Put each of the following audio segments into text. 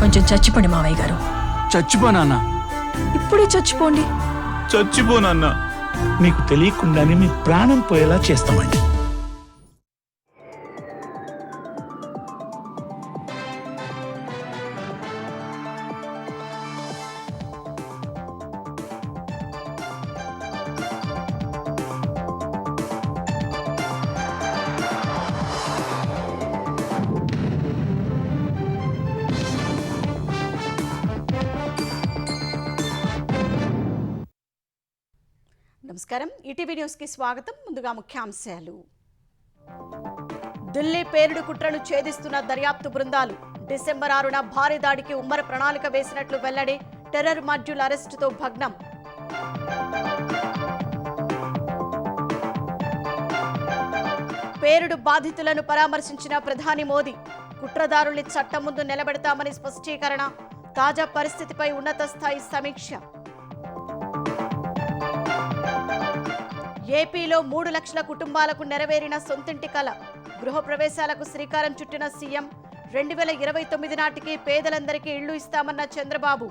కొంచెం చచ్చిపోండి మావయ్య గారు. చచ్చిపోనా? ఇప్పుడే చచ్చిపోండి. చచ్చిపోనన్నా. మీకు తెలియకుండానే మీ ప్రాణం పోయేలా చేస్తామండి. నమస్కారం, ఈటీవీ న్యూస్కి స్వాగతం. ముందుగా ముఖ్యాంశాలు. ఢిల్లీ పేలుడు కుట్రను ఛేదిస్తున్న దర్యాప్తు బృందాలు. డిసెంబర్ 6న భారీ దాడికి ఉమ్మర ప్రణాళిక వేసినట్లు వెల్లడి. టెర్రర్ మాడ్యూల్ అరెస్టుతో భగ్నం. పేలుడు బాధితులను పరామర్శించిన ప్రధాని మోదీ. కుట్రదారుల్ని చట్టం ముందు నిలబెడతామని స్పష్టీకరణ. తాజా పరిస్థితిపై ఉన్నత స్థాయి సమీక్ష. ఏపీలో 3 లక్షల కుటుంబాలకు నెరవేరిన సొంతింటి కల. గృహప్రవేశాలకు శ్రీకారం చుట్టిన సీఎం. 2029 నాటికి పేదలందరికీ ఇళ్లు ఇస్తామన్న చంద్రబాబు.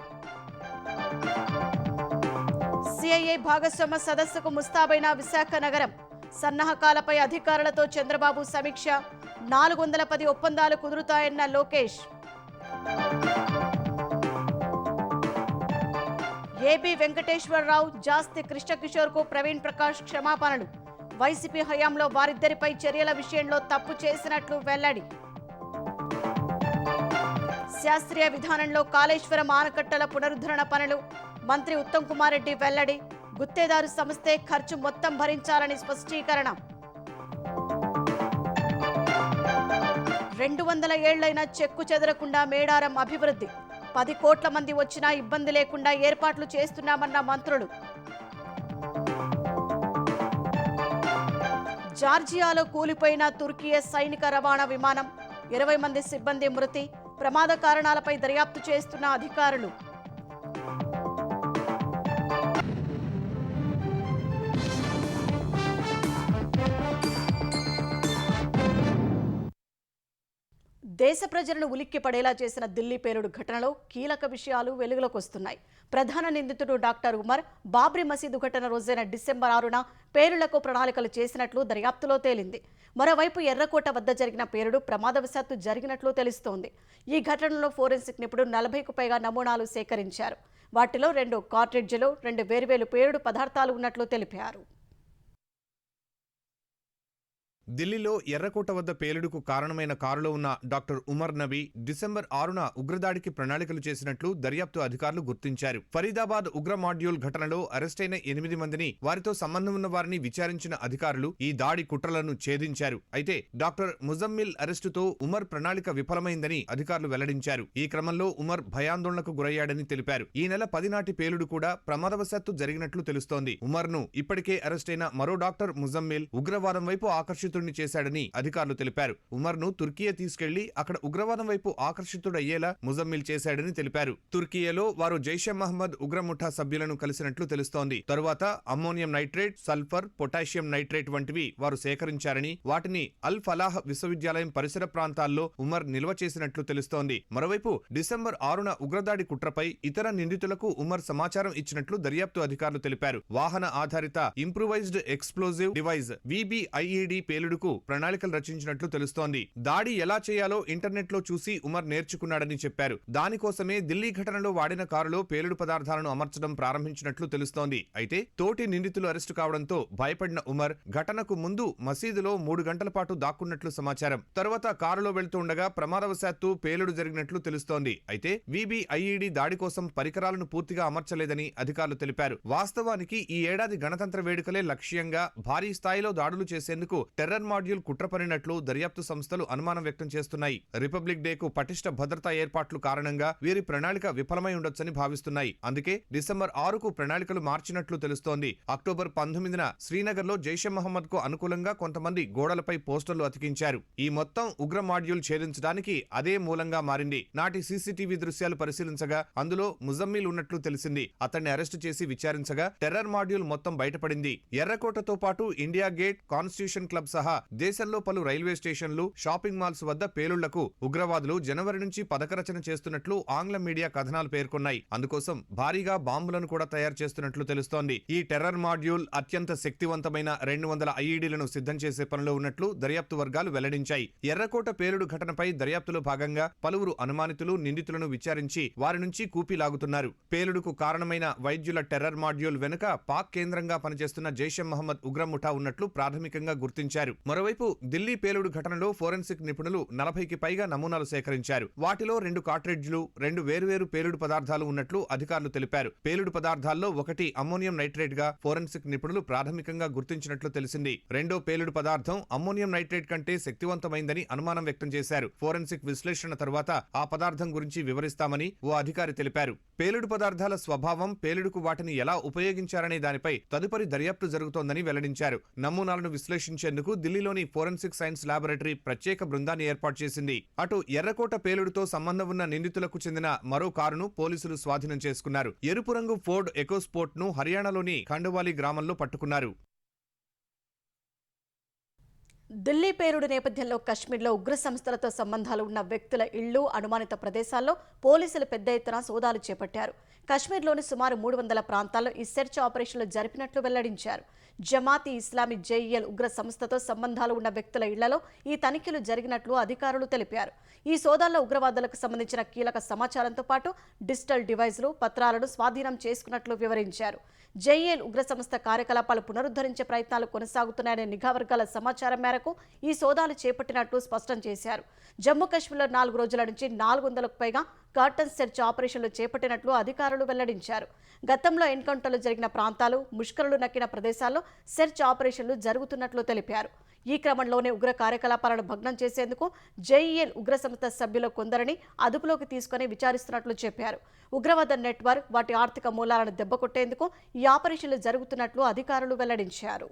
సిఐఏ భాగస్వామ్య సదస్సుకు ముస్తాబైన విశాఖ నగరం. సన్నాహకాలపై అధికారులతో చంద్రబాబు సమీక్ష. 410 ఒప్పందాలు కుదురుతాయన్న లోకేష్. ఏబీ వెంకటేశ్వరరావు, జాస్తి కృష్ణకిషోర్ కు ప్రవీణ్ ప్రకాష్ క్షమాపణలు. వైసీపీ హయాంలో వారిద్దరిపై చర్యల విషయంలో తప్పు చేసినట్లు వెల్లడి. శాస్త్రీయ విధానంలో కాళేశ్వరం ఆనకట్టల పునరుద్ధరణ పనులు. మంత్రి ఉత్తమ్ కుమార్ రెడ్డి వెల్లడి. గుత్తేదారు సంస్థే ఖర్చు మొత్తం భరించాలని స్పష్టీకరణ. 200 ఏళ్లైన చెక్కు చెదరకుండా మేడారం అభివృద్ధి. 10 కోట్ల మంది వచ్చినా ఇబ్బంది లేకుండా ఏర్పాట్లు చేస్తున్నామన్న మంత్రులు. జార్జియాలో కూలిపోయిన తుర్కియే సైనిక రవాణా విమానం. 20 మంది సిబ్బంది మృతి. ప్రమాద కారణాలపై దర్యాప్తు చేస్తున్న అధికారులు. దేశ ప్రజలను ఉలిక్కి పడేలా చేసిన ఢిల్లీ పేలుడు ఘటనలో కీలక విషయాలు వెలుగులోకి వస్తున్నాయి. ప్రధాన నిందితుడు డాక్టర్ ఉమర్ బాబ్రీ మసీదు ఘటన రోజైన డిసెంబర్ 6న పేలుళ్లకు ప్రణాళికలు చేసినట్లు దర్యాప్తులో తేలింది. మరోవైపు ఎర్రకోట వద్ద జరిగిన పేలుడు ప్రమాదవశాత్తు జరిగినట్లు తెలుస్తోంది. ఈ ఘటనలో ఫోరెన్సిక్ నిపుణుడు 40కు పైగా నమూనాలు సేకరించారు. వాటిలో 2 కార్ట్రిడ్జ్లు, 2 వేర్వేరు పేలుడు పదార్థాలు ఉన్నట్లు తెలిపారు. ఢిల్లీలో ఎర్రకోట వద్ద పేలుడుకు కారణమైన కారులో ఉన్న డాక్టర్ ఉమర్ నబీ డిసెంబర్ 6న ఉగ్రదాడికి ప్రణాళికలు చేసినట్లు దర్యాప్తు అధికారులు గుర్తించారు. ఫరీదాబాద్ ఉగ్ర మాడ్యూల్ ఘటనలో అరెస్టైన 8 మందిని, వారితో సంబంధం ఉన్న వారిని విచారించిన అధికారులు ఈ దాడి కుట్రలను ఛేదించారు. అయితే డాక్టర్ ముజమ్మిల్ అరెస్టుతో ఉమర్ ప్రణాళిక విఫలమైందని అధికారులు వెల్లడించారు. ఈ క్రమంలో ఉమర్ భయాందోళనకు గురయ్యాడని తెలిపారు. ఈ నెల 10 నాటి పేలుడు కూడా ప్రమాదవశాత్తు జరిగినట్లు తెలుస్తోంది. ఉమర్ ను ఇప్పటికే అరెస్టైన మరో డాక్టర్ ముజమ్మిల్ ఉగ్రవాదం వైపు ఆకర్షితుడు చేశాడని అధికారులు తెలిపారు. ఉమర్ ను తుర్కియా తీసుకెళ్లి అక్కడ ఉగ్రవాదం వైపు ఆకర్షితుడయ్యేలా ముజమ్మిల్ చేశాడని తెలిపారు. తుర్కియాలో వారు జైషే మహమ్మద్ ఉగ్రముఠా సభ్యులను కలిసినట్లు తెలుస్తోంది. తరువాత ammonium nitrate, sulphur, potassium nitrate వంటివి వారు సేకరించారని, వాటిని అల్ ఫలాహ్ విశ్వవిద్యాలయం పరిసర ప్రాంతాల్లో ఉమర్ నిల్వ చేసినట్లు తెలుస్తోంది. మరోవైపు డిసెంబర్ 6న ఉగ్రదాడి కుట్రపై ఇతర నిందితులకు ఉమర్ సమాచారం ఇచ్చినట్లు దర్యాప్తు అధికారులు తెలిపారు. వాహన ఆధారిత ఇంప్రూవైజ్డ్ ఎక్స్ప్లోజివ్ డివైస్ VBIED పేలుడుకు ప్రణాళికలు రచించినట్లు తెలుస్తోంది. దాడి ఎలా చేయాలో ఇంటర్నెట్ లో చూసి ఉమర్ నేర్చుకున్నాడని చెప్పారు. దానికోసమే ఢిల్లీ ఘటనలో వాడిన కారులో పేలుడు పదార్థాలను అమర్చడం ప్రారంభించినట్లు తెలుస్తోంది. అయితే తోటి నిందితులు అరెస్టు కావడంతో భయపడిన ఉమర్ ఘటనకు ముందు మసీదులో 3 గంటల పాటు దాక్కున్నట్లు సమాచారం. తరువాత కారులో వెళ్తూ ఉండగా ప్రమాదవశాత్తు పేలుడు జరిగినట్లు తెలుస్తోంది. అయితే VBIED దాడి కోసం పరికరాలను పూర్తిగా అమర్చలేదని అధికారులు తెలిపారు. వాస్తవానికి ఈ ఏడాది గణతంత్ర వేడుకలే లక్ష్యంగా భారీ స్థాయిలో దాడులు చేసేందుకు టెర్రర్ మాడ్యూల్ కుట్ర పన్నినట్లు దర్యాప్తు సంస్థలు అనుమానం వ్యక్తం చేస్తున్నాయి. రిపబ్లిక్ డేకు పటిష్ట భద్రతా ఏర్పాట్లు కారణంగా వీరి ప్రణాళిక విఫలమై ఉండొచ్చని భావిస్తున్నాయి. అందుకే డిసెంబర్ 6కు ప్రణాళికలు మార్చినట్లు తెలుస్తోంది. అక్టోబర్ 19న శ్రీనగర్ లో జైషే మహమ్మద్ కు అనుకూలంగా కొంతమంది గోడలపై పోస్టర్లు అతికించారు. ఈ మొత్తం ఉగ్ర మాడ్యూల్ ఛేదించడానికి అదే మూలంగా మారింది. నాటి సీసీటీవీ దృశ్యాలు పరిశీలించగా అందులో ముజమ్మిల్ ఉన్నట్లు తెలిసింది. అతన్ని అరెస్టు చేసి విచారించగా టెర్రర్ మాడ్యూల్ మొత్తం బయటపడింది. ఎర్రకోటతో పాటు ఇండియా గేట్, కాన్స్టిట్యూషన్ క్లబ్ సహా సహా దేశంలో పలు రైల్వే స్టేషన్లు, షాపింగ్ మాల్స్ వద్ద పేలుళ్లకు ఉగ్రవాదులు జనవరి నుంచి పథకరచన చేస్తున్నట్లు ఆంగ్ల మీడియా కథనాలు పేర్కొన్నాయి. అందుకోసం భారీగా బాంబులను కూడా తయారు చేస్తున్నట్లు తెలుస్తోంది. ఈ టెర్రర్ మాడ్యూల్ అత్యంత శక్తివంతమైన 200 ఐఈడీలను సిద్ధం చేసే పనిలో ఉన్నట్లు దర్యాప్తు వర్గాలు వెల్లడించాయి. ఎర్రకోట పేలుడు ఘటనపై దర్యాప్తులో భాగంగా పలువురు అనుమానితులు, నిందితులను విచారించి వారి నుంచి కూపీలాగుతున్నారు. పేలుడుకు కారణమైన వైద్యుల టెర్రర్ మాడ్యూల్ వెనుక పాక్ కేంద్రంగా పనిచేస్తున్న జైషే మహమ్మద్ ఉగ్రముఠా ఉన్నట్లు ప్రాథమికంగా గుర్తించారు. మరోవైపు ఢిల్లీ పేలుడు ఘటనలో ఫోరెన్సిక్ నిపుణులు 40కి పైగా నమూనాలు సేకరించారు. వాటిలో 2 కార్ట్రిడ్జ్లు, 2 వేర్వేరు పేలుడు పదార్థాలు ఉన్నట్లు అధికారులు తెలిపారు. పేలుడు పదార్థాల్లో ఒకటి అమ్మోనియం నైట్రేట్ గా ఫోరెన్సిక్ నిపుణులు ప్రాథమికంగా గుర్తించినట్లు తెలిసింది. రెండో పేలుడు పదార్థం అమ్మోనియం నైట్రేట్ కంటే శక్తివంతమైందని అనుమానం వ్యక్తం చేశారు. ఫోరెన్సిక్ విశ్లేషణ తరువాత ఆ పదార్థం గురించి వివరిస్తామని ఓ అధికారి తెలిపారు. పేలుడు పదార్థాల స్వభావం, పేలుడుకు వాటిని ఎలా ఉపయోగించారనే దానిపై తదుపరి దర్యాప్తు జరుగుతోందని వెల్లడించారు. నమూనాలను విశ్లేషించేందుకు ఢిల్లీలోని ఫోరెన్సిక్ సైన్స్ ల్యాబొరేటరీ ప్రత్యేక బృందాన్ని ఏర్పాటు చేసింది. అటు ఎర్రకోట పేలుడుతో సంబంధం ఉన్న నిందితులకు చెందిన మరో కారును పోలీసులు స్వాధీనం చేసుకున్నారు. ఎరుపు రంగు ఫోర్డ్ ఎకోస్పోర్ట్ ను హర్యానాలోని ఖండవాలి గ్రామంలో పట్టుకున్నారు. ఢిల్లీ పేలుడు నేపథ్యంలో కశ్మీర్లో ఉగ్ర సంస్థలతో సంబంధాలు ఉన్న వ్యక్తుల ఇళ్లు, అనుమానిత ప్రదేశాల్లో పోలీసులు పెద్ద ఎత్తున సోదాలు చేపట్టారు. కశ్మీర్లోని సుమారు 300 ప్రాంతాల్లో ఈ సెర్చ్ ఆపరేషన్లు జరిపినట్లు వెల్లడించారు. జమాతీ ఇస్లామీ జేఈఎల్ ఉగ్ర సంస్థతో సంబంధాలు ఉన్న వ్యక్తుల ఇళ్లలో ఈ తనిఖీలు జరిగినట్లు అధికారులు తెలిపారు. ఈ సోదాల్లో ఉగ్రవాదులకు సంబంధించిన కీలక సమాచారంతో పాటు డిజిటల్ డివైజ్లు, పత్రాలను స్వాధీనం చేసుకున్నట్లు వివరించారు. జేఈఎల్ ఉగ్ర సంస్థ కార్యకలాపాలు పునరుద్ధరించే ప్రయత్నాలు కొనసాగుతున్నాయనే నిఘా వర్గాల సమాచారం మేరకు ఈ సోదాలు చేపట్టినట్లు స్పష్టం చేశారు. జమ్మూ కశ్మీర్లో 4 రోజుల నుంచి 400కు పైగా కార్టన్ సెర్చ్ ఆపరేషన్లు చేపట్టినట్లు అధికారులు వెల్లడించారు. గతంలో ఎన్కౌంటర్లు జరిగిన ప్రాంతాలు, ముష్కరులు నక్కిన ప్రదేశాల్లో సెర్చ్ ఆపరేషన్లు జరుగుతున్నట్లు తెలిపారు. ఈ క్రమంలోనే ఉగ్ర కార్యకలాపాలను భగ్నం చేసేందుకు జేఈఎల్ ఉగ్ర సంస్థ సభ్యులు కొందరిని అదుపులోకి తీసుకుని విచారిస్తున్నట్లు చెప్పారు. ఉగ్రవాద నెట్వర్క్, వాటి ఆర్థిక మూలాలను దెబ్బకొట్టేందుకు ఈ ఆపరేషన్లు జరుగుతున్నట్లు అధికారులు వెల్లడించారు.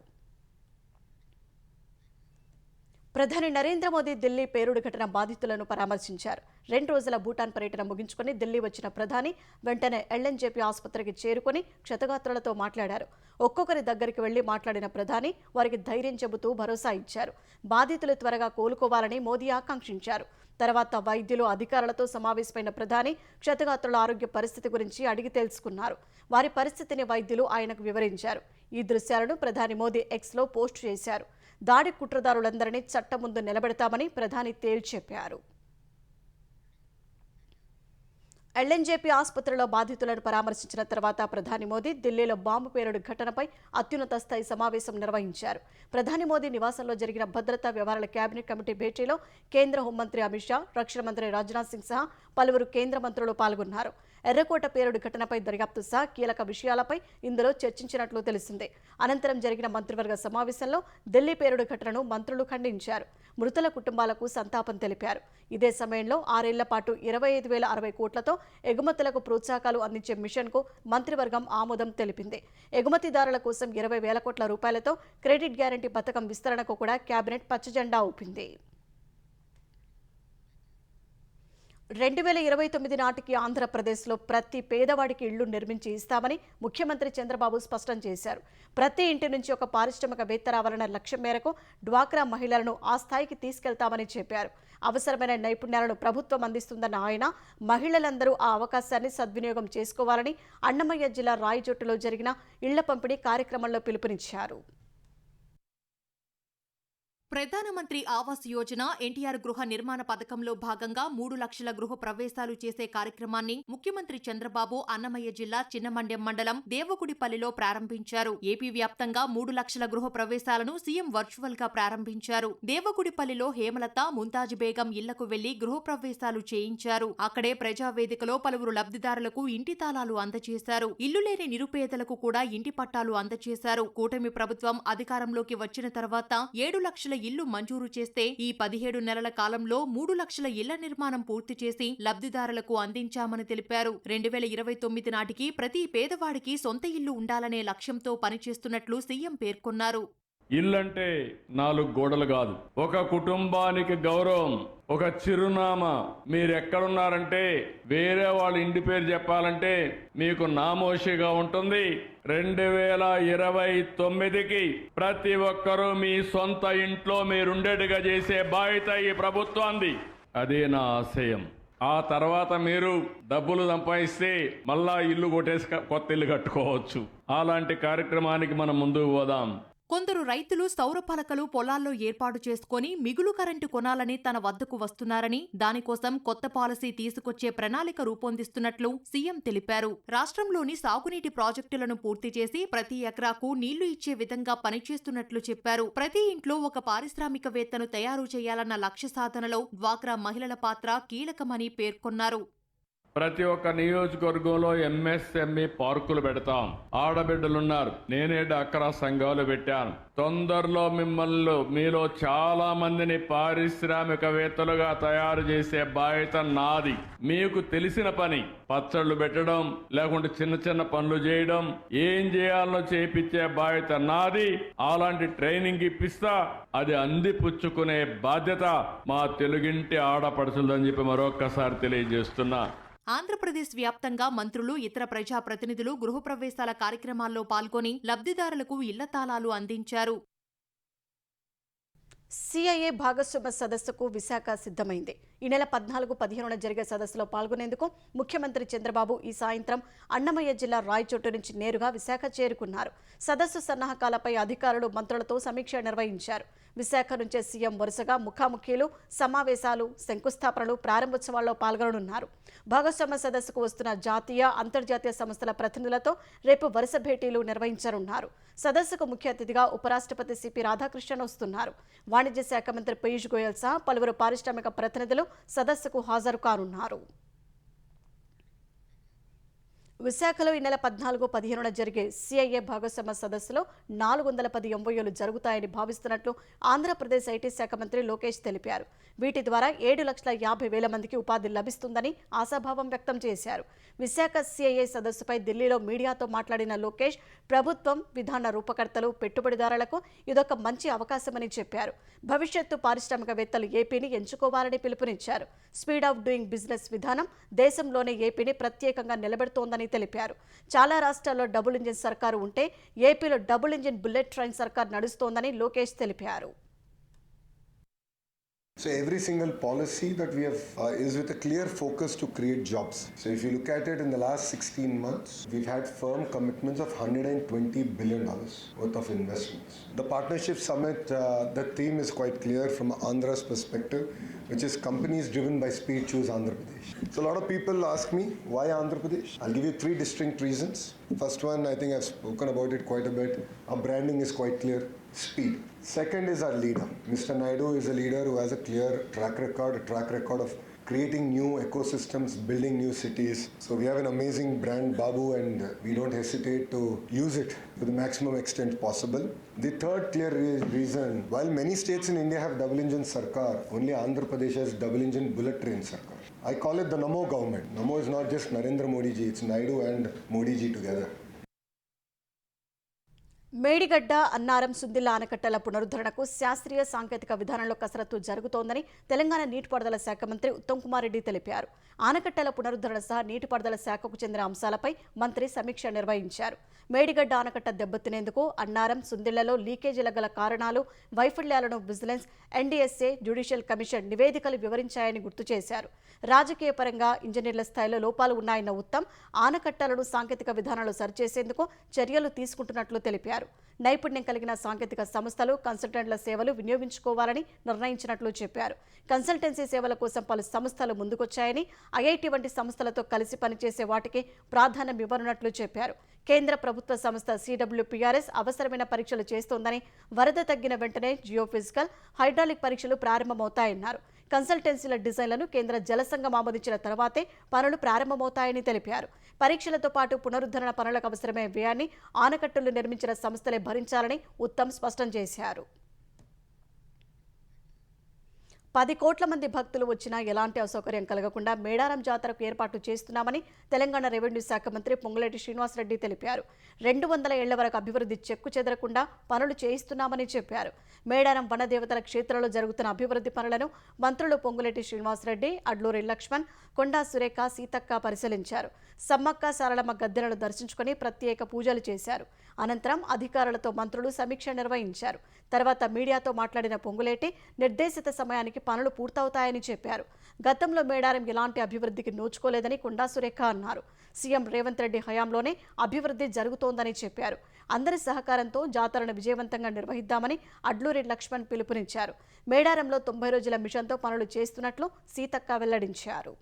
ప్రధాని నరేంద్ర మోదీ ఢిల్లీ పేలుడు ఘటన బాధితులను పరామర్శించారు. 2 రోజుల భూటాన్ పర్యటన ముగించుకుని ఢిల్లీ వచ్చిన ప్రధాని వెంటనే ఎల్ఎన్జేపీ ఆసుపత్రికి చేరుకుని క్షతగాత్రులతో మాట్లాడారు. ఒక్కొక్కరి దగ్గరికి వెళ్లి మాట్లాడిన ప్రధాని వారికి ధైర్యం చెబుతూ భరోసా ఇచ్చారు. బాధితులు త్వరగా కోలుకోవాలని మోదీ ఆకాంక్షించారు. తర్వాత వైద్యులు, అధికారులతో సమావేశమైన ప్రధాని క్షతగాత్రుల ఆరోగ్య పరిస్థితి గురించి అడిగి తెలుసుకున్నారు. వారి పరిస్థితిని వైద్యులు ఆయనకు వివరించారు. ఈ దృశ్యాలను ప్రధాని మోదీ ఎక్స్లో పోస్టు చేశారు. దాడి కుట్రదారులందరినీ చట్టం ముందు నిలబెడతామని ప్రధాని తేల్చి చెప్పారు. ఎల్ఎన్జేపీ ఆసుపత్రిలో బాధితులను పరామర్శించిన తర్వాత ప్రధాని మోదీ ఢిల్లీలో బాంబు పేలుడు ఘటనపై అత్యున్నత స్థాయి సమావేశం నిర్వహించారు. ప్రధాని మోదీ నివాసంలో జరిగిన భద్రతా వ్యవహారాల కేబినెట్ కమిటీ భేటీలో కేంద్ర హోంమంత్రి అమిత్ షా, రక్షణ మంత్రి రాజ్నాథ్ సింగ్ సహా పలువురు కేంద్ర మంత్రులు పాల్గొన్నారు. ఎర్రకోట పేలుడు ఘటనపై దర్యాప్తు సహా కీలక విషయాలపై ఇందులో చర్చించినట్లు తెలిసిందే. అనంతరం జరిగిన మంత్రివర్గ సమావేశంలో ఢిల్లీ పేలుడు ఘటనను మంత్రులు ఖండించారు. మృతుల కుటుంబాలకు సంతాపం తెలిపారు. ఇదే సమయంలో 6 ఏళ్ల పాటు 25,060 కోట్లతో ఎగుమతులకు ప్రోత్సాహకాలు అందించే మిషన్కు మంత్రివర్గం ఆమోదం తెలిపింది. ఎగుమతిదారుల కోసం 20,000 కోట్ల రూపాయలతో క్రెడిట్ గ్యారంటీ పథకం విస్తరణకు కూడా కేబినెట్ పచ్చజెండా ఊపింది. 2029 నాటికి ఆంధ్రప్రదేశ్లో ప్రతి పేదవాడికి ఇళ్లు నిర్మించి ఇస్తామని ముఖ్యమంత్రి చంద్రబాబు స్పష్టం చేశారు. ప్రతి ఇంటి నుంచి ఒక పారిశ్రామికవేత్త రావాలన్న లక్ష్యం మేరకు డ్వాక్రా మహిళలను ఆ స్థాయికి తీసుకెళ్తామని చెప్పారు. అవసరమైన నైపుణ్యాలను ప్రభుత్వం అందిస్తుందన్న ఆయన మహిళలందరూ ఆ అవకాశాన్ని సద్వినియోగం చేసుకోవాలని అన్నమయ్య జిల్లా రాయచోటులో జరిగిన ఇళ్ల పంపిణీ కార్యక్రమంలో పిలుపునిచ్చారు. ప్రధానమంత్రి ఆవాస్ యోజన ఎన్టీఆర్ గృహ నిర్మాణ పథకంలో భాగంగా 3 లక్షల గృహ ప్రవేశాలు చేసే కార్యక్రమాన్ని ముఖ్యమంత్రి చంద్రబాబు అన్నమయ్య జిల్లా చిన్నమండ్యం మండలం దేవగుడిపల్లిలో ప్రారంభించారు. ఏపీ వ్యాప్తంగా 3 లక్షల గృహ ప్రవేశాలను సీఎం వర్చువల్ గా ప్రారంభించారు. దేవగుడిపల్లిలో హేమలత, ముంతాజ్ బేగం ఇళ్లకు వెళ్లి గృహ ప్రవేశాలు చేయించారు. అక్కడే ప్రజావేదికలో పలువురు లబ్ధిదారులకు ఇంటి తాళాలు అందజేశారు. ఇల్లు లేని నిరుపేదలకు కూడా ఇంటి పట్టాలు అందజేశారు. కూటమి ప్రభుత్వం అధికారంలోకి వచ్చిన తర్వాత 7 లక్షల ఇల్లు మంజూరు చేస్తే ఈ 17 నెలల కాలంలో 3 లక్షల ఇళ్ల నిర్మాణం పూర్తి చేసి లబ్ధిదారులకు అందించామని తెలిపారు. 2029 నాటికి ప్రతి పేదవాడికి సొంత ఇల్లు ఉండాలనే లక్ష్యంతో పనిచేస్తున్నట్లు సీఎం పేర్కొన్నారు. ఇల్లంటే 4 గోడలు కాదు, ఒక కుటుంబానికి గౌరవం, ఒక చిరునామా. మీరెక్కడున్నారంటే వేరే వాళ్ళ ఇంటి పేరు చెప్పాలంటే మీకు నామోషిగా ఉంటుంది. 2029కి ప్రతి ఒక్కరూ మీ సొంత ఇంట్లో మీరుండేట్టుగా చేసే బాధ్యత ఈ ప్రభుత్వాన్ని. అదే నా ఆశయం. ఆ తర్వాత మీరు డబ్బులు సంపాదిస్తే మళ్ళా ఇల్లు కొట్టేసి కొత్త ఇల్లు కట్టుకోవచ్చు. అలాంటి కార్యక్రమానికి మనం ముందుకు పోదాం. కొందరు రైతులు సౌర పలకలు పొలాల్లో ఏర్పాటు చేసుకుని మిగులు కరెంటు కొనాలని తన వద్దకు వస్తున్నారని, దానికోసం కొత్త పాలసీ తీసుకొచ్చే ప్రణాళిక రూపొందిస్తున్నట్లు సీఎం తెలిపారు. రాష్ట్రంలోని సాగునీటి ప్రాజెక్టులను పూర్తి చేసి ప్రతి ఎకరాకు నీళ్లు ఇచ్చే విధంగా పనిచేస్తున్నట్లు చెప్పారు. ప్రతి ఇంట్లో ఒక పారిశ్రామికవేత్తను తయారు చేయాలన్న లక్ష్య సాధనలో డ్వాక్రా మహిళల పాత్ర కీలకమని పేర్కొన్నారు. ప్రతి ఒక్క నియోజకవర్గంలో ఎంఎస్ఎంఈ పార్కులు పెడతాం. ఆడబిడ్డలున్నారు, నేనే డాక్రా సంఘాలు పెట్టాను. తొందరలో మీలో చాలా మందిని పారిశ్రామికవేత్తలుగా తయారు చేసే బాధ్యత నాది. మీకు తెలిసిన పని పచ్చళ్ళు పెట్టడం, లేకుంటే చిన్న చిన్న పనులు చేయడం, ఏం చేయాలో చేయించే బాధ్యత నాది. అలాంటి ట్రైనింగ్ ఇప్పిస్తా. అది అందిపుచ్చుకునే బాధ్యత మా తెలుగింటి ఆడపడుచులని చెప్పి మరొక్కసారి తెలియజేస్తున్నా. ఆంధ్రప్రదేశ్ వ్యాప్తంగా మంత్రులు, ఇతర ప్రజాప్రతినిధులు గృహప్రవేశాల కార్యక్రమాల్లో పాల్గొని లబ్ధిదారులకు ఇళ్ల తాళాలు అందించారు. సిఐఏ భాగస్వామ్య సదస్సుకు విశాఖ సిద్ధమైంది. ఈ నెల 14-15 జరిగే సదస్సులో పాల్గొనేందుకు ముఖ్యమంత్రి చంద్రబాబు ఈ సాయంత్రం అన్నమయ్య జిల్లా రాయచోటు నుంచి నేరుగా విశాఖ చేరుకున్నారు. సదస్సు సన్నాహకాలపై అధికారులు, మంత్రులతో సమీక్ష నిర్వహించారు. విశాఖ నుంచే సీఎం వరుసగా ముఖాముఖీలు, సమావేశాలు, శంకుస్థాపనలు, ప్రారంభోత్సవాల్లో పాల్గొననున్నారు. భాగస్వామ్య సదస్సుకు వస్తున్న జాతీయ, అంతర్జాతీయ సంస్థల ప్రతినిధులతో రేపు వరుస భేటీలు నిర్వహించనున్నారు. సదస్సుకు ముఖ్య అతిథిగా ఉపరాష్ట్రపతి సిపి రాధాకృష్ణన్ వస్తున్నారు. వాణిజ్య శాఖ మంత్రి పీయూష్ గోయల్ సహా పలువురు పారిశ్రామిక ప్రతినిధులు సదస్సుకు హాజరు కానున్నారు. విశాఖలో ఈ నెల 14-15 జరిగే సిఐఏ భాగస్వామ్య సదస్సులో 410 ఎంఓయూలు జరుగుతాయని భావిస్తున్నట్లు ఆంధ్రప్రదేశ్ ఐటీ శాఖ మంత్రి లోకేష్ తెలిపారు. వీటి ద్వారా 7,50,000 మందికి ఉపాధి లభిస్తుందని ఆశాభావం వ్యక్తం చేశారు. విశాఖ సిఐఏ సదస్సుపై ఢిల్లీలో మీడియాతో మాట్లాడిన లోకేష్, ప్రభుత్వం, విధాన రూపకర్తలు, పెట్టుబడిదారులకు ఇదొక మంచి అవకాశమని చెప్పారు. భవిష్యత్తు పారిశ్రామికవేత్తలు ఏపీని ఎంచుకోవాలని పిలుపునిచ్చారు. స్పీడ్ ఆఫ్ డూయింగ్ బిజినెస్ విధానం దేశంలోనే ఏపీని ప్రత్యేకంగా నిలబెడుతోందని తెలిపారు. చాలా రాష్ట్రాల్లో డబుల్ ఇంజిన్ సర్కారు ఉంటే ఏపీలో డబుల్ ఇంజిన్ బుల్లెట్ ట్రైన్ సర్కార్ నడుస్తోందని లోకేష్ తెలిపారు. So every single policy that we have is with a clear focus to create jobs. So if you look at it in the last 16 months, we've had firm commitments of $120 billion worth of investments. The partnership summit, the theme is quite clear from Andhra's perspective, which is companies driven by speed choose Andhra Pradesh. So a lot of people ask me, why Andhra Pradesh? I'll give you 3 distinct reasons. First one, I think I've spoken about it quite a bit. Our branding is quite clear. Speed. Second is our leader. Mr. Naidu is a leader who has a clear track record of creating new ecosystems, building new cities. So we have an amazing brand, Babu, and we don't hesitate to use it to the maximum extent possible. The third clear reason, while many states in India have double engine sarkar, only Andhra Pradesh has double engine bullet train sarkar. I call it the Namo government. Namo is not just Narendra Modi ji, it's Naidu and Modi ji together. Medigadda, Annaram, Sundilla ఆనకట్టల పునరుద్ధరణకు శాస్త్రీయ సాంకేతిక విధానంలో కసరత్తు జరుగుతోందని తెలంగాణ నీటిపారుదల శాఖ మంత్రి ఉత్తమ్ కుమార్ రెడ్డి తెలిపారు. ఆనకట్టల పునరుద్ధరణ సహా నీటిపారుదల శాఖకు చెందిన అంశాలపై మంత్రి సమీక్ష నిర్వహించారు. మేడిగడ్డ ఆనకట్ట దెబ్బతినేందుకు అన్నారం, సుందిళ్లలో లీకేజీల గల కారణాలు, వైఫల్యాలను విజిలెన్స్, ఎన్డీఎస్ఏ, జ్యుడిషియల్ కమిషన్ నివేదికలు వివరించాయని గుర్తు చేశారు. రాజకీయ పరంగా ఇంజనీర్ల స్థాయిలో లోపాలు ఉన్నాయన్న ఉత్తమ్ ఆనకట్టలను సాంకేతిక విధానాలు సరిచేసేందుకు చర్యలు తీసుకుంటున్నట్లు తెలిపారు. నైపుణ్యం కలిగిన సాంకేతిక సంస్థలు, కన్సల్టెంట్ల సేవలు వినియోగించుకోవాలని నిర్ణయించినట్లు చెప్పారు. కన్సల్టెన్సీ సేవల కోసం పలు సంస్థలు ముందుకొచ్చాయని, ఐఐటి వంటి సంస్థలతో కలిసి పనిచేసే వాటికి ప్రాధాన్యం ఇవ్వనున్నట్లు చెప్పారు. కేంద్ర ప్రభుత్వ సంస్థ CWPRS అవసరమైన పరీక్షలు చేస్తోందని, వరద తగ్గిన వెంటనే జియోఫిజికల్, హైడ్రాలిక్ పరీక్షలు ప్రారంభమవుతాయన్నారు. కన్సల్టెన్సీల డిజైన్లను కేంద్ర జలసంఘం ఆమోదించిన తర్వాతే పనులు ప్రారంభమవుతాయని తెలిపారు. పరీక్షలతో పాటు పునరుద్ధరణ పనులకు అవసరమైన వ్యయాన్ని ఆనకట్టలు నిర్మించిన సంస్థలే భరించాలని ఉత్తమ్ స్పష్టం చేశారు. 10 కోట్ల మంది భక్తులు వచ్చినా ఎలాంటి అసౌకర్యం కలగకుండా మేడారం జాతరకు ఏర్పాటు చేస్తున్నామని తెలంగాణ రెవెన్యూ శాఖ మంత్రి పొంగులేటి శ్రీనివాసరెడ్డి తెలిపారు. 200 ఏళ్ల వరకు అభివృద్ధి చెక్కు చెదరకుండా పనులు చేయిస్తున్నామని చెప్పారు. మేడారం వనదేవతల క్షేత్రంలో జరుగుతున్న అభివృద్ధి పనులను మంత్రులు పొంగులేటి శ్రీనివాసరెడ్డి, అడ్లూరి లక్ష్మణ్, కొండా సురేఖ, సీతక్క పరిశీలించారు. సమ్మక్క సారలమ్మ గద్దెలను దర్శించుకుని ప్రత్యేక పూజలు చేశారు. అనంతరం అధికారులతో మంత్రులు సమీక్ష నిర్వహించారు. తర్వాత మీడియాతో మాట్లాడిన పొంగులేటి నిర్దేశిత సమయానికి పనులు పూర్తవుతాయని చెప్పారు. గతంలో మేడారం ఎలాంటి అభివృద్ధికి నోచుకోలేదని కొండా సురేఖ అన్నారు. సీఎం రేవంత్ రెడ్డి హయాంలోనే అభివృద్ధి జరుగుతోందని చెప్పారు. అందరి సహకారంతో జాతరను విజయవంతంగా నిర్వహిద్దామని అడ్లూరి లక్ష్మణ్ పిలుపునిచ్చారు. మేడారంలో 90 రోజుల మిషన్తో పనులు చేస్తున్నట్లు సీతక్క వెల్లడించారు.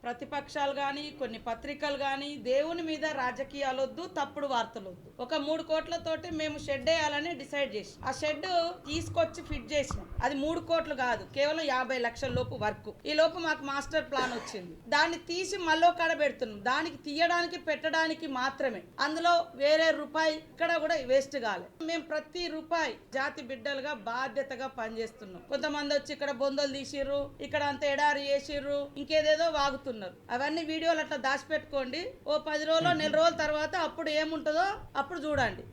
ప్రతిపక్షాలు కానీ కొన్ని పత్రికలు కానీ దేవుని మీద రాజకీయాలు వద్దు, తప్పుడు వార్తలు వద్దు. ఒక 3 కోట్లతోటి మేము షెడ్ వేయాలని డిసైడ్ చేసి ఆ షెడ్ తీసుకొచ్చి ఫిట్ చేసినాం. అది 3 కోట్లు కాదు, కేవలం 50 లక్షల లోపు వర్క్. ఈ లోపు మాకు మాస్టర్ ప్లాన్ వచ్చింది. దాన్ని తీసి మళ్ళీ కాడ పెడుతున్నాం. దానికి తీయడానికి పెట్టడానికి మాత్రమే, అందులో వేరే రూపాయి ఇక్కడ కూడా వేస్ట్ కాలే. మేము ప్రతి రూపాయి జాతి బిడ్డలుగా బాధ్యతగా పనిచేస్తున్నాం. కొంతమంది వచ్చి ఇక్కడ బొందలు తీసిర్రు, ఇక్కడ అంత ఎడారి చేసిర్రు, ఇంకేదేదో వాగుతున్నారు. అవన్నీ వీడియోలు అట్లా దాచిపెట్టుకోండి. ఓ 10 రోజులు 4 రోజుల తర్వాత అప్పుడు ఏముంటుందో అప్పుడు చూడండి.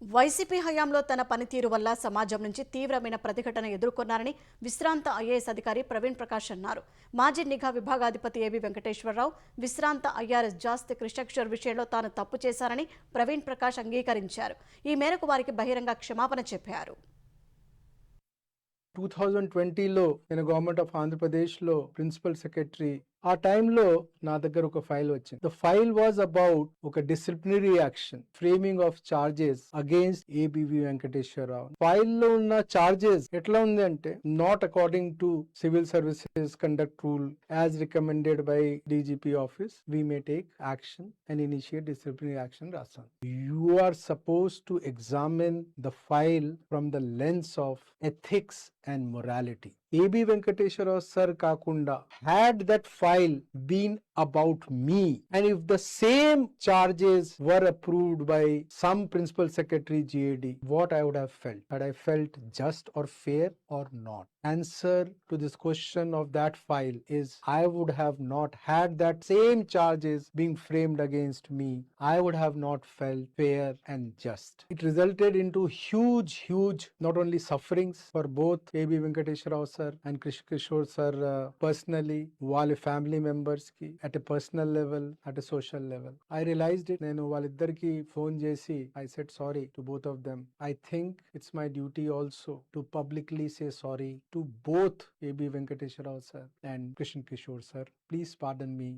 వైసీపీ హయాంలో తన పనితీరు వల్ల సమాజం నుంచి తీవ్రమైన ప్రతిఘటన ఎదుర్కొన్నారని విశ్రాంత ఐఏఎస్ అధికారి ప్రవీణ్ ప్రకాష్ అన్నారు. మాజీ నిఘా విభాగాధిపతి ఏబి వెంకటేశ్వరరావు విశ్రాంత ఐఆర్ఎస్ జాస్తి కృష్ణకిషోర్ విషయంలో తాను తప్పు చేశారని ప్రవీణ్ ప్రకాష్ అంగీకరించారు. ఈ మేరకు వారికి బహిరంగ క్షమాపణ చెప్పారు. 2020లో నేను గవర్నమెంట్ ఆఫ్ ఆంధ్రప్రదేశ్లో ప్రిన్సిపల్ సెక్రటరీ ఆ టైంలో నా దగ్గర ఒక ఫైల్ వచ్చింది. ద ఫైల్ వాజ్ అబౌట్ ఒక disciplinary action, framing of charges against ABV Venkateswara Rao. File లో ఉన్న చార్జెస్ ఎట్లా ఉంది అంటే, not according to civil services conduct rule as recommended by DGP office, we may take action and initiate disciplinary action రాస్తాను. You are suppose to examine the file from the lens of ethics and morality. A.B. Venkateshwar Rao sir kakunda, had that file been about me, and if the same charges were approved by some principal secretary GAD, what I would have felt? Had I felt just or fair or not? Answer to this question of that file is, I would have not had that same charges being framed against me. I would have not felt fair and just. It resulted into huge not only sufferings for both A.B. Venkateshwar Rao sir and Krishna Kishore sir personally, వాళ్ళ family members కి at a personal level, at a social level. I realized it. నేను వాళ్ళిద్దరికి phone చేసి I said sorry to both of them. I think it's my duty also to publicly say sorry to both A.B. Venkateshwar Rao sir and Krishna Kishore sir. Please pardon me.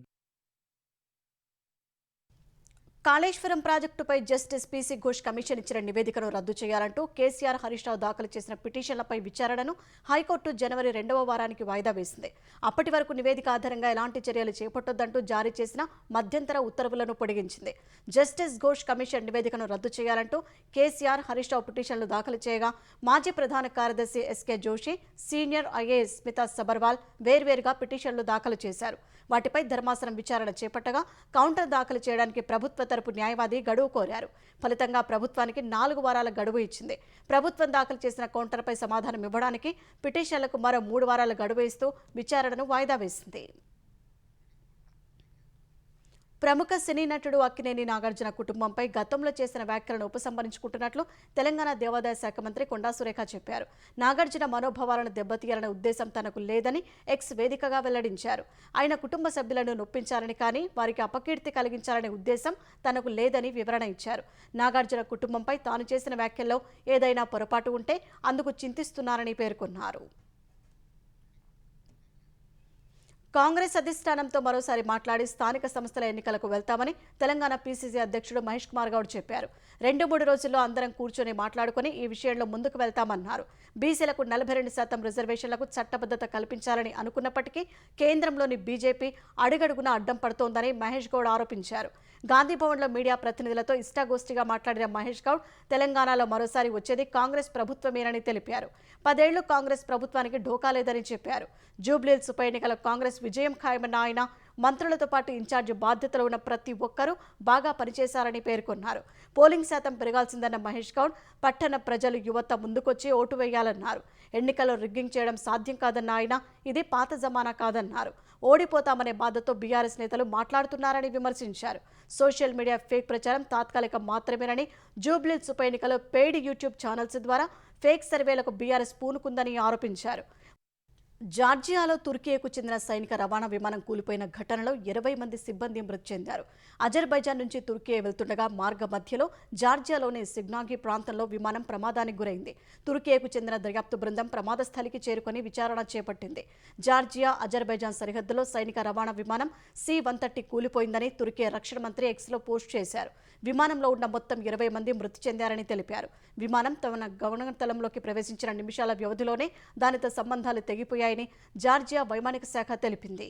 Kaleshwaram ప్రాజెక్టుపై justice PC Ghosh commission ఇచ్చిన నివేదికను రద్దు చేయాలంటూ కేసీఆర్, హరీష్ రావు దాఖలు చేసిన పిటిషన్లపై విచారణను high court జనవరి 2వ వారానికి వాయిదా వేసింది. అప్పటి వరకు నివేదిక ఆధారంగా ఎలాంటి చర్యలు చేపట్టొద్దంటూ జారీ చేసిన మధ్యంతర ఉత్తర్వులను పొడిగించింది. జస్టిస్ ఘోష్ కమిషన్ నివేదికను రద్దు చేయాలంటూ కేసీఆర్, హరీష్ రావు పిటిషన్లు దాఖలు చేయగా మాజీ ప్రధాన కార్యదర్శి ఎస్కే జోషి, సీనియర్ ఐఏఎస్ స్మితా సబర్వాల్ వేర్వేరుగా పిటిషన్లు దాఖలు చేశారు. వాటిపై ధర్మాసనం విచారణ చేపట్టగా కౌంటర్ దాఖలు చేయడానికి ప్రభుత్వ తరపు న్యాయవాది గడువు కోరారు. ఫలితంగా ప్రభుత్వానికి 4 వారాల గడువు ఇచ్చింది. ప్రభుత్వం దాఖలు చేసిన కౌంటర్పై సమాధానం ఇవ్వడానికి పిటిషన్లకు మరో 3 వారాల గడువు ఇస్తూ విచారణను వాయిదా వేసింది. ప్రముఖ సినీ నటుడు అక్కినేని నాగార్జున కుటుంబంపై గతంలో చేసిన వ్యాఖ్యలను ఉపసంహరించుకుంటున్నట్లు తెలంగాణ దేవాదాయ శాఖ మంత్రి కొండా సురేఖ చెప్పారు. నాగార్జున మనోభావాలను దెబ్బతీయాలనే ఉద్దేశం తనకు లేదని ఎక్స్ వేదికగా వెల్లడించారు. ఆయన కుటుంబ సభ్యులను నొప్పించాలని కానీ వారికి అపకీర్తి కలిగించాలనే ఉద్దేశం తనకు లేదని వివరణ ఇచ్చారు. నాగార్జున కుటుంబంపై తాను చేసిన వ్యాఖ్యల్లో ఏదైనా పొరపాటు ఉంటే అందుకు చింతిస్తున్నారని పేర్కొన్నారు. కాంగ్రెస్ అధిష్టానంతో మరోసారి మాట్లాడి స్థానిక సంస్థల ఎన్నికలకు వెళ్తామని తెలంగాణ పీసీసీ అధ్యక్షుడు మహేష్ కుమార్ గౌడ్ చెప్పారు. 2-3 రోజుల్లో అందరం కూర్చొని మాట్లాడుకుని ఈ విషయంలో ముందుకు వెళ్తామన్నారు. బీసీలకు 42% రిజర్వేషన్లకు చట్టబద్ధత కల్పించాలని అనుకున్నప్పటికీ కేంద్రంలోని బీజేపీ అడుగడుగునా అడ్డం పడుతోందని మహేష్ గౌడ్ ఆరోపించారు. గాంధీభవన్లో మీడియా ప్రతినిధులతో ఇష్టాగోష్ఠిగా మాట్లాడిన మహేష్ గౌడ్ తెలంగాణలో మరోసారి వచ్చేది కాంగ్రెస్ ప్రభుత్వమేనని తెలిపారు. 10 ఏళ్లు కాంగ్రెస్ ప్రభుత్వానికి ఢోకా లేదని చెప్పారు. జూబ్లీహిల్స్ ఉప ఎన్నికల కాంగ్రెస్ విజయం ఖాయమన్న ఆయన మంత్రులతో పాటు ఇన్ఛార్జి బాధ్యతలు ఉన్న ప్రతి ఒక్కరూ బాగా పనిచేశారని పేర్కొన్నారు. పోలింగ్ శాతం పెరగాల్సిందన్న మహేష్ గౌడ్ పట్టణ ప్రజలు యువత ముందుకొచ్చి ఓటు వేయాలన్నారు. ఎన్నికల్లో రిగ్గింగ్ చేయడం సాధ్యం కాదన్న ఆయన ఇది పాత జమానా కాదన్నారు. ఓడిపోతామనే బాధతో బీఆర్ఎస్ నేతలు మాట్లాడుతున్నారని విమర్శించారు. సోషల్ మీడియా ఫేక్ ప్రచారం తాత్కాలికం మాత్రమేనని, జూబ్లీహిల్స్ ఉప ఎన్నికలో పెయిడ్ యూట్యూబ్ ఛానల్స్ ద్వారా ఫేక్ సర్వేలకు బీఆర్ఎస్ పూనుకుందని ఆరోపించారు. జార్జియాలో తుర్కియేకు చెందిన సైనిక రవాణా విమానం కూలిపోయిన ఘటనలో 20 మంది సిబ్బంది మృతి చెందారు. అజర్బైజాన్ నుంచి తుర్కియే వెళ్తుండగా మార్గ మధ్యలో జార్జియాలోని సిగ్నాగి ప్రాంతంలో విమానం ప్రమాదానికి గురైంది. తుర్కియేకు చెందిన దర్యాప్తు బృందం ప్రమాద స్థలికి చేరుకుని విచారణ చేపట్టింది. జార్జియా అజర్బైజాన్ సరిహద్దులో సైనిక రవాణా విమానం C-130 కూలిపోయిందని తుర్కియే రక్షణ మంత్రి ఎక్స్లో పోస్ట్ చేశారు. విమానంలో ఉన్న మొత్తం 20 మంది మృతి చెందారని తెలిపారు. విమానం తమ గగనతలంలోకి ప్రవేశించిన నిమిషాల వ్యవధిలోనే దానితో సంబంధాలు తెగిపోయాయని జార్జియా వైమానిక శాఖ తెలిపింది.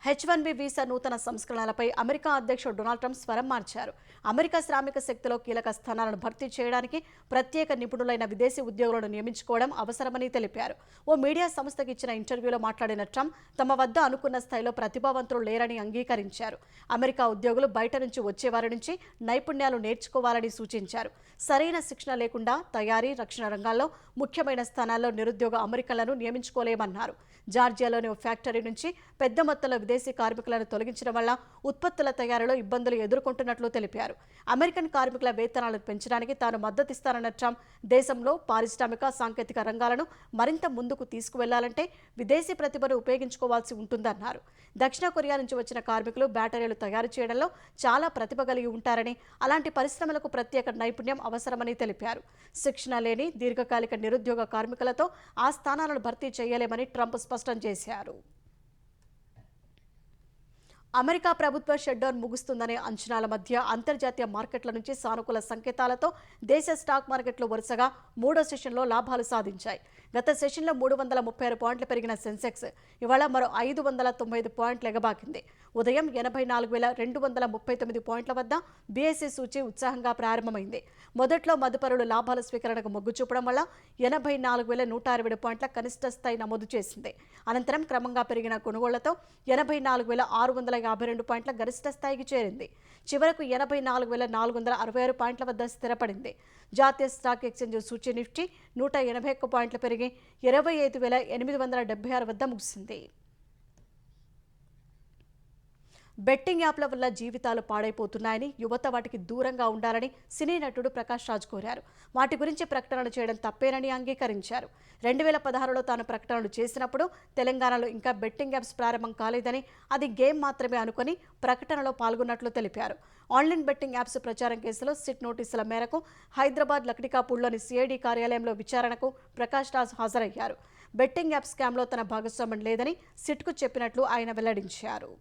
H-1B వీసా నూతన సంస్కరణలపై అమెరికా అధ్యక్షుడు డొనాల్డ్ ట్రంప్ స్వరం మార్చారు. అమెరికా శ్రామిక శక్తిలో కీలక స్థానాలను భర్తీ చేయడానికి ప్రత్యేక నిపుణులైన విదేశీ ఉద్యోగులను నియమించుకోవడం అవసరమని తెలిపారు. ఓ మీడియా సంస్థకి ఇచ్చిన ఇంటర్వ్యూలో మాట్లాడిన ట్రంప్ తమ వద్ద అనుకున్న స్థాయిలో ప్రతిభావంతులు లేరని అంగీకరించారు. అమెరికా ఉద్యోగులు బయట నుంచి వచ్చేవారి నుంచి నైపుణ్యాలు నేర్చుకోవాలని సూచించారు. సరైన శిక్షణ లేకుండా తయారీ, రక్షణ రంగాల్లో ముఖ్యమైన స్థానాల్లో నిరుద్యోగ అమెరికన్లను నియమించుకోలేమన్నారు. జార్జియాలోని ఓ ఫ్యాక్టరీ నుంచి పెద్ద మొత్తంలో విదేశీ కార్మికులను తొలగించడం వల్ల ఉత్పత్తుల తయారీలో ఇబ్బందులు ఎదుర్కొంటున్నట్లు తెలిపారు. అమెరికన్ కార్మికుల వేతనాలను పెంచడానికి తాను మద్దతిస్తానన్న ట్రంప్ దేశంలో పారిశ్రామిక, సాంకేతిక రంగాలను మరింత ముందుకు తీసుకువెళ్లాలంటే విదేశీ ప్రతిభను ఉపయోగించుకోవాల్సి ఉంటుందన్నారు. దక్షిణ కొరియా నుంచి వచ్చిన కార్మికులు బ్యాటరీలు తయారు చేయడంలో చాలా ప్రతిభ కలిగి ఉంటారని, అలాంటి పరిశ్రమలకు ప్రత్యేక నైపుణ్యం అవసరమని తెలిపారు. శిక్షణ లేని దీర్ఘకాలిక నిరుద్యోగ కార్మికులతో ఆ స్థానాలను భర్తీ చేయలేమని ట్రంప్ స్పష్టం చేశారు. అమెరికా ప్రభుత్వ షట్డౌన్ ముగుస్తుందనే అంచనాల మధ్య అంతర్జాతీయ మార్కెట్ల నుంచి సానుకూల సంకేతాలతో దేశ స్టాక్ మార్కెట్లు వరుసగా మూడో సెషన్లో లాభాలు సాధించాయి. గత సెషన్లో 336 పాయింట్లు పెరిగిన సెన్సెక్స్ ఇవాళ మరో 595 పాయింట్లు ఎగబాకింది. ఉదయం 84,239 పాయింట్ల వద్ద బీఎస్ఈ సూచీ ఉత్సాహంగా ప్రారంభమైంది. మొదట్లో మదుపరులు లాభాల స్వీకరణకు మొగ్గు చూపడం వల్ల 84,160 పాయింట్ల కనిష్ట స్థాయి నమోదు చేసింది. అనంతరం క్రమంగా పెరిగిన కొనుగోళ్లతో 84,652 పాయింట్ల గరిష్ట స్థాయికి చేరింది. చివరకు 84,466 పాయింట్ల వద్ద స్థిరపడింది. జాతీయ స్టాక్ ఎక్స్చేంజ్ సూచీ నిఫ్టీ 181 పాయింట్లు పెరిగి 25,876 వద్ద ముగిసింది. బెట్టింగ్ యాప్ల వల్ల జీవితాలు పాడైపోతున్నాయని, యువత వాటికి దూరంగా ఉండాలని సినీ నటుడు ప్రకాష్ రాజ్ కోరారు. వాటి గురించి ప్రకటనలు చేయడం తప్పేనని అంగీకరించారు. 2016లో తాను ప్రకటనలు చేసినప్పుడు తెలంగాణలో ఇంకా బెట్టింగ్ యాప్స్ ప్రారంభం కాలేదని, అది గేమ్ మాత్రమే అనుకుని ప్రకటనలో పాల్గొన్నట్లు తెలిపారు. ఆన్లైన్ బెట్టింగ్ యాప్స్ ప్రచారం కేసులో సిట్ నోటీసుల మేరకు హైదరాబాద్ లక్డికాపూర్లోని సిఐడి కార్యాలయంలో విచారణకు ప్రకాష్ రాజ్ హాజరయ్యారు. బెట్టింగ్ యాప్ స్కామ్లో తన భాగస్వామ్యం లేదని సిట్కు చెప్పినట్లు ఆయన వెల్లడించారు.